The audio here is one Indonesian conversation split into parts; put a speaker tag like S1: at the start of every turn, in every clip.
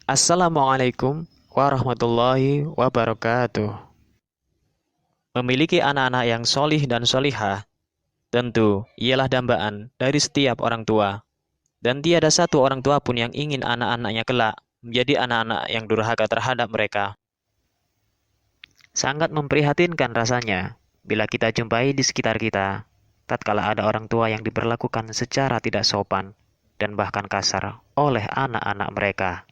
S1: Assalamualaikum warahmatullahi wabarakatuh. Memiliki anak-anak yang solih dan solihah, tentu ialah dambaan dari setiap orang tua. Dan tiada satu orang tua pun yang ingin anak-anaknya kelak menjadi anak-anak yang durhaka terhadap mereka. Sangat memprihatinkan rasanya bila kita jumpai di sekitar kita, tatkala ada orang tua yang diperlakukan secara tidak sopan dan bahkan kasar oleh anak-anak mereka.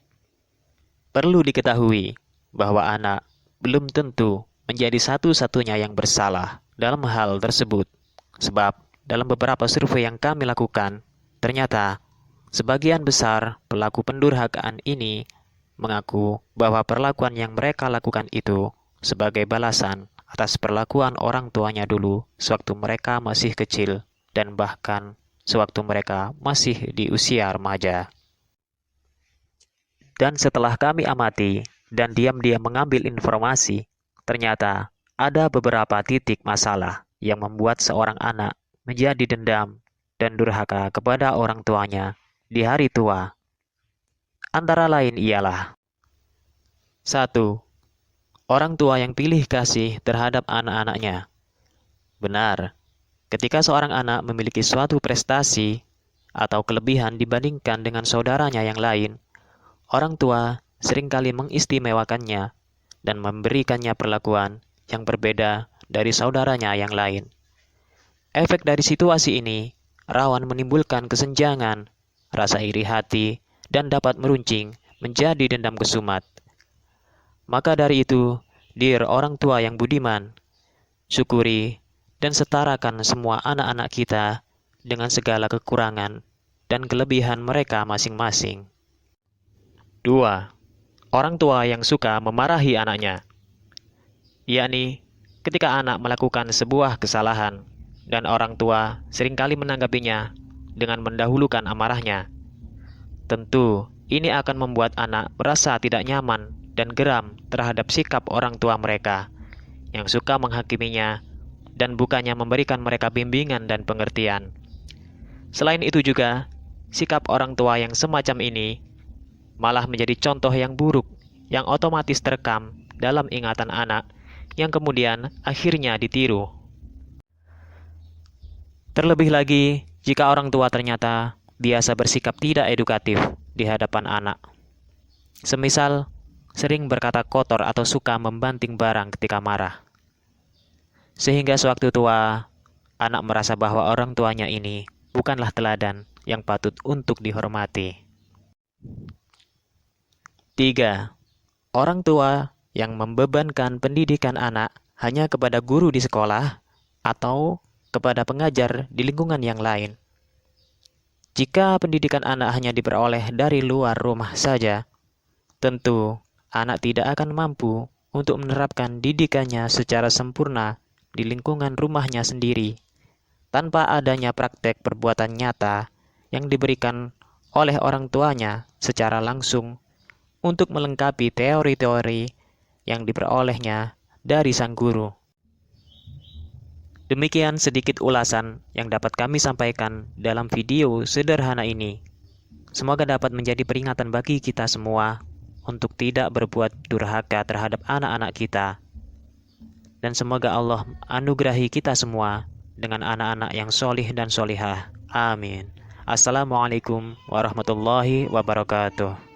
S1: Perlu diketahui bahwa anak belum tentu menjadi satu-satunya yang bersalah dalam hal tersebut. Sebab dalam beberapa survei yang kami lakukan, ternyata sebagian besar pelaku pendurhakaan ini mengaku bahwa perlakuan yang mereka lakukan itu sebagai balasan atas perlakuan orang tuanya dulu sewaktu mereka masih kecil dan bahkan sewaktu mereka masih di usia remaja. Dan setelah kami amati dan diam-diam mengambil informasi, ternyata ada beberapa titik masalah yang membuat seorang anak menjadi dendam dan durhaka kepada orang tuanya di hari tua. Antara lain ialah 1. Orang tua yang pilih kasih terhadap anak-anaknya. Benar, ketika seorang anak memiliki suatu prestasi atau kelebihan dibandingkan dengan saudaranya yang lain, orang tua seringkali mengistimewakannya dan memberikannya perlakuan yang berbeda dari saudaranya yang lain. Efek dari situasi ini rawan menimbulkan kesenjangan, rasa iri hati, dan dapat meruncing menjadi dendam kesumat. Maka dari itu, dear orang tua yang budiman, syukuri dan setarakan semua anak-anak kita dengan segala kekurangan dan kelebihan mereka masing-masing. 2. Orang tua yang suka memarahi anaknya, yakni ketika anak melakukan sebuah kesalahan dan orang tua seringkali menanggapinya dengan mendahulukan amarahnya. Tentu, ini akan membuat anak merasa tidak nyaman dan geram terhadap sikap orang tua mereka yang suka menghakiminya dan bukannya memberikan mereka bimbingan dan pengertian. Selain itu juga, sikap orang tua yang semacam ini malah menjadi contoh yang buruk yang otomatis terekam dalam ingatan anak yang kemudian akhirnya ditiru. Terlebih lagi, jika orang tua ternyata biasa bersikap tidak edukatif di hadapan anak. Semisal, sering berkata kotor atau suka membanting barang ketika marah. Sehingga sewaktu tua, anak merasa bahwa orang tuanya ini bukanlah teladan yang patut untuk dihormati. 3. Orang tua yang membebankan pendidikan anak hanya kepada guru di sekolah atau kepada pengajar di lingkungan yang lain. Jika pendidikan anak hanya diperoleh dari luar rumah saja, tentu anak tidak akan mampu untuk menerapkan didikannya secara sempurna di lingkungan rumahnya sendiri, tanpa adanya praktek perbuatan nyata yang diberikan oleh orang tuanya secara langsung untuk melengkapi teori-teori yang diperolehnya dari sang guru. Demikian sedikit ulasan yang dapat kami sampaikan dalam video sederhana ini. Semoga dapat menjadi peringatan bagi kita semua untuk tidak berbuat durhaka terhadap anak-anak kita. Dan semoga Allah anugerahi kita semua dengan anak-anak yang solih dan solihah. Amin. Assalamualaikum warahmatullahi wabarakatuh.